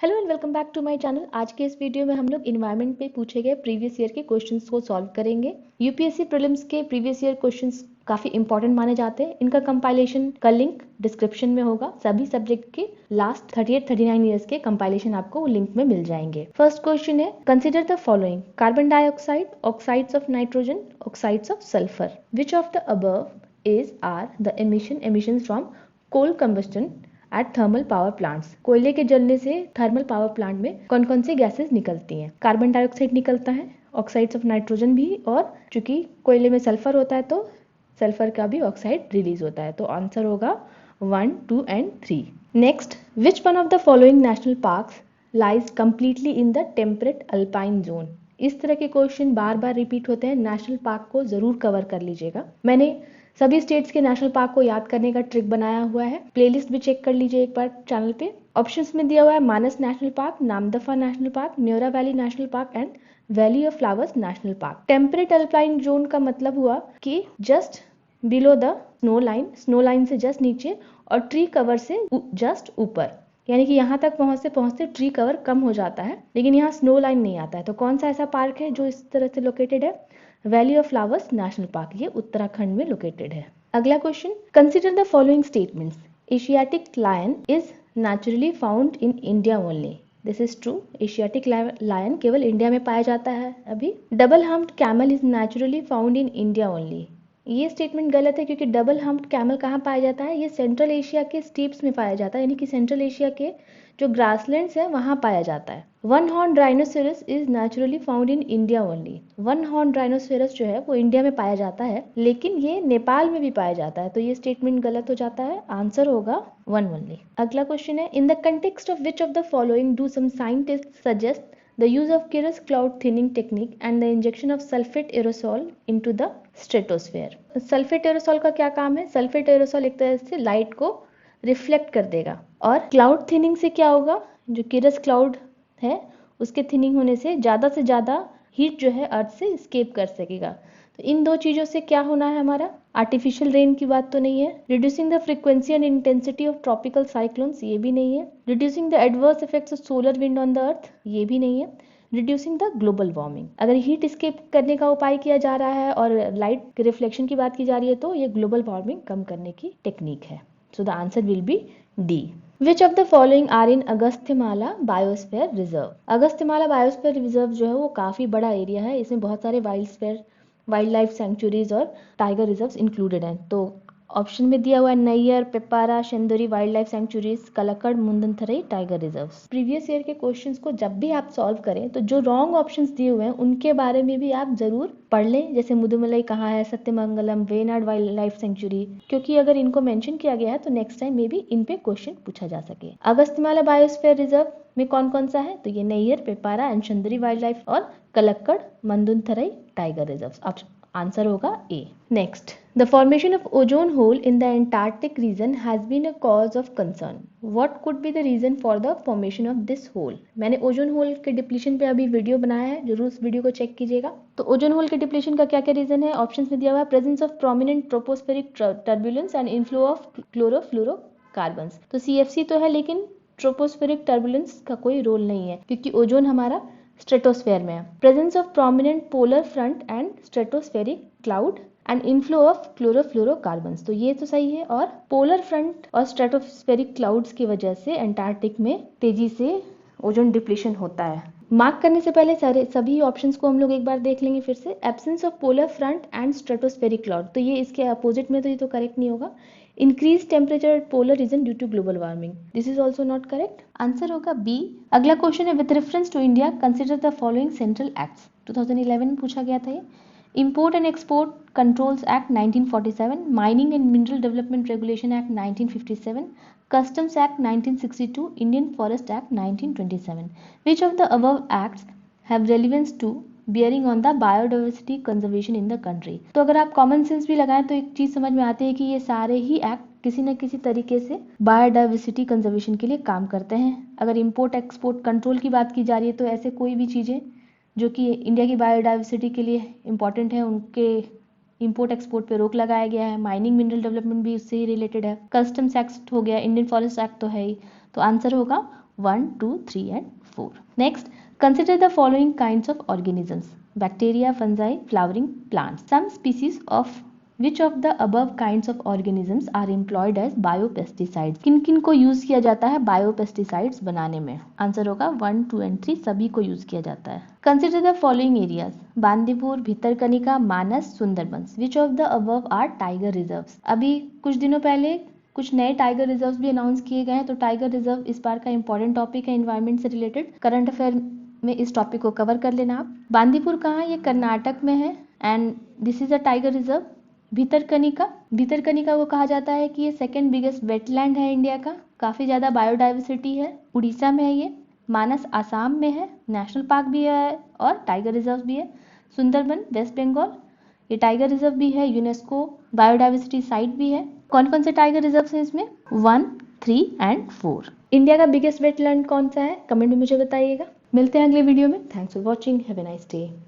Hello and welcome back to my channel. आज के इस वीडियो में हम लोग इन्वायरमेंट पे पूछे गए प्रीवियस ईयर के क्वेश्चंस को सॉल्व करेंगे। यूपीएससी प्रीलिम्स के प्रीवियस ईयर क्वेश्चंस काफी इंपॉर्टेंट माने जाते हैं। इनका कंपाइलेशन का लिंक डिस्क्रिप्शन में होगा। सभी सब्जेक्ट के लास्ट 38-39 ईयर्स के कंपाइलेशन आपको लिंक में मिल जाएंगे। फर्स्ट क्वेश्चन है, consider the following: carbon dioxide, oxides of nitrogen, oxides of sulphur. Which of the above is are the emission from coal combustion at thermal power plants. कोयले के जलने से थर्मल पावर प्लांट में कौन कौन सी gases निकलती हैं? कार्बन डाइऑक्साइड निकलता है, ऑक्साइड्स ऑफ नाइट्रोजन भी, और चूंकि कोयले में सल्फर होता है तो सल्फर का भी ऑक्साइड रिलीज होता है। तो आंसर होगा 1, 2 and 3। Next, which one of the following national parks lies completely in the temperate alpine zone. इस तरह के क्वेश्चन बार बार रिपीट होते हैं। नेशनल पार्क को जरूर कवर कर लीजिएगा। मैंने सभी स्टेट्स के नेशनल पार्क को याद करने का ट्रिक बनाया हुआ है, प्लेलिस्ट भी चेक कर लीजिए एक बार चैनल पे। ऑप्शंस में दिया हुआ है Manas national park, Namdapha national park, Neora valley national park and valley of flowers national park. Temperate alpine zone का मतलब हुआ कि just below the snow line से जस्ट नीचे और ट्री कवर से जस्ट ऊपर, यानी कि यहाँ तक पहुंचते ट्री कवर कम हो जाता है, लेकिन यहाँ स्नो लाइन नहीं आता है। तो कौन सा ऐसा पार्क है जो इस तरह से लोकेटेड है? Valley of flowers national park, ये उत्तराखंड में लोकेटेड है। अगला question, consider the following statements: Asiatic lion is naturally found in India only. This is true. Asiatic lion केवल इंडिया में पाया जाता है अभी। Double humped camel is naturally found in India only. ये स्टेटमेंट गलत है, क्योंकि डबल हम्प्ड कैमल कहाँ पाया जाता है? ये सेंट्रल एशिया के स्टीप्स में पाया जाता है, यानी कि सेंट्रल एशिया के जो ग्रासलैंड्स है वहां पाया जाता है। One horn rhinoceros is naturally found in India only. One horn rhinoceros जो है वो इंडिया में पाया जाता है, लेकिन ये नेपाल में भी पाया जाता है। तो ये स्टेटमेंट गलत हो जाता है। आंसर होगा 1 ओनली। अगला क्वेश्चन है, in the context of which of the following do some scientist suggest the use of cirrus cloud thinning technique and the injection of sulfate aerosol into the stratosphere। Sulphate aerosol का क्या काम है? Sulphate aerosol एक तरह से light को reflect कर देगा, और क्लाउड थिनिंग से क्या होगा? जो किरस क्लाउड है उसके थिनिंग होने से ज्यादा हीट जो है अर्थ से स्केप कर सकेगा। तो इन दो चीजों से क्या होना है हमारा? आर्टिफिशियल रेन की बात तो नहीं है। Reducing the frequency and intensity of tropical cyclones, ये भी नहीं है। Reducing the adverse effects of solar wind on the earth, ये भी नहीं है। रिड्यूसिंग द ग्लोबल वार्मिंग, अगर हीट स्केप करने का उपाय किया जा रहा है और लाइट रिफ्लेक्शन की बात की जा रही है तो ये ग्लोबल वार्मिंग कम करने की टेक्निक है। So the answer will be D. Which of the following are in Agasthyamala biosphere reserve. Agasthyamala biosphere reserve जो है वो काफी बड़ा एरिया है। इसमें बहुत सारे वाइल्ड लाइफ सेंचुरीज और टाइगर रिजर्व्स इंक्लूडेड हैं। तो ऑप्शन में दिया हुआ है Neyyar, Peppara, Shendurney wildlife sanctuaries, Kalakkad, Mundanthurai tiger reserves. Previous year के क्वेश्चंस को जब भी आप सॉल्व करें तो जो रॉन्ग ऑप्शंस दिए हुए हैं उनके बारे में भी आप जरूर पढ़ लें, जैसे मुदुमलई कहाँ है, Sathyamangalam, Wayanad wildlife sanctuary, क्योंकि अगर इनको मेंशन किया गया है तो नेक्स्ट टाइम में भी इन पे क्वेश्चन पूछा जा सके। अगस्त्यमाला बायोस्फीयर रिजर्व में कौन कौन सा है? तो ये Neyyar, Peppara and Shendurney wildlife और Kalakkad, Mundanthurai tiger reserves. Answer होगा A. Next, the formation of ozone hole in the Antarctic region has been a cause of concern. What could be the reason for the formation of this hole. मैंने ozone hole के depletion पे अभी video बनाया है, जरूर उस video को check कीजिएगा। तो ओजोन होल के डिप्लीशन का क्या क्या रीजन है? ऑप्शंस में दिया हुआ है presence of prominent tropospheric turbulence and inflow of chlorofluorocarbons. तो CFC तो है, लेकिन ट्रोपोस्फेरिक टर्बुलेंस का कोई रोल नहीं है, क्योंकि ओजोन हमारा स्ट्रेटोस्फेयर में है। Presence of prominent polar front end stratospheric cloud and inflow of chlorofluorocarbons, तो ये तो सही है। और पोलर फ्रंट और स्ट्रेटोस्फेरिक क्लाउड्स की वजह से एंटार्क्टिक में तेजी से ओजोन डिप्लीशन होता है। मार्क करने से पहले सभी ऑप्शंस को हम लोग एक बार देख लेंगे फिर से। Absence of polar front end stratospheric cloud, तो ये इसके अपोजिट में, तो ये तो करेक्ट नहीं होगा। Increase temperature at polar region due to global warming, this is also not correct. Answer होगा बी। अगला क्वेश्चन है, with reference to India consider the following central acts. 2011 में पूछा गया था ये। Import and export controls act 1947, mining and mineral development regulation act 1957, Customs Act 1962, Indian Forest Act 1927. Which of the above acts have relevance to bearing on the biodiversity conservation in the country? तो अगर आप common sense भी लगाएं तो एक चीज समझ में आती है कि ये सारे ही एक्ट किसी न किसी तरीके से बायोडाइवर्सिटी कंजर्वेशन के लिए काम करते हैं। अगर इंपोर्ट एक्सपोर्ट कंट्रोल की बात की जा रही है तो ऐसे कोई भी चीजें जो कि इंडिया की बायोडाइवर्सिटी के लिए इंपॉर्टेंट है उनके इंपोर्ट एक्सपोर्ट पे रोक लगाया गया है। माइनिंग मिनरल डेवलपमेंट भी उससे ही रिलेटेड है। कस्टम्स एक्ट हो गया, इंडियन फॉरेस्ट एक्ट तो है ही। तो आंसर होगा 1, 2, 3 and 4. Next, consider the following kinds of organisms: bacteria, fungi, flowering plants. Some species of which of the above kinds of organisms are employed as biopesticides? किन किन को use किया जाता है बायोपेस्टिसाइड्स बनाने में? आंसर होगा 1, 2 and 3 सभी को यूज किया जाता है। Consider the following areas: Bandipur, Bhitarkanika, Manas, Sundarbans. Which of the above are tiger reserves? अभी कुछ दिनों पहले कुछ नए टाइगर रिजर्व्स भी अनाउंस किए गए हैं, तो टाइगर रिजर्व इस बार का इंपॉर्टेंट टॉपिक है एनवायरमेंट से रिलेटेड। करंट अफेयर में इस टॉपिक को कवर कर लेना आप। बांदीपुर कहाँ है? ये कर्नाटक में है and this is a tiger reserve. Bhitarkanika को कहा जाता है कि ये सेकेंड बिगेस्ट वेटलैंड है इंडिया का, काफी ज्यादा बायोडाइवर्सिटी है, उड़ीसा में है ये। मानस आसाम में है, नेशनल पार्क भी है और टाइगर रिजर्व भी है। सुंदरबन वेस्ट बंगाल, ये टाइगर रिजर्व भी है, यूनेस्को बायोडाइवर्सिटी साइट भी है। कौन कौन से टाइगर रिजर्व है इसमें? 1, 3 एंड 4। इंडिया का बिगेस्ट वेटलैंड कौन सा है? कमेंट में मुझे बताइएगा। मिलते हैं अगले वीडियो में। Thanks for watching, have a nice day.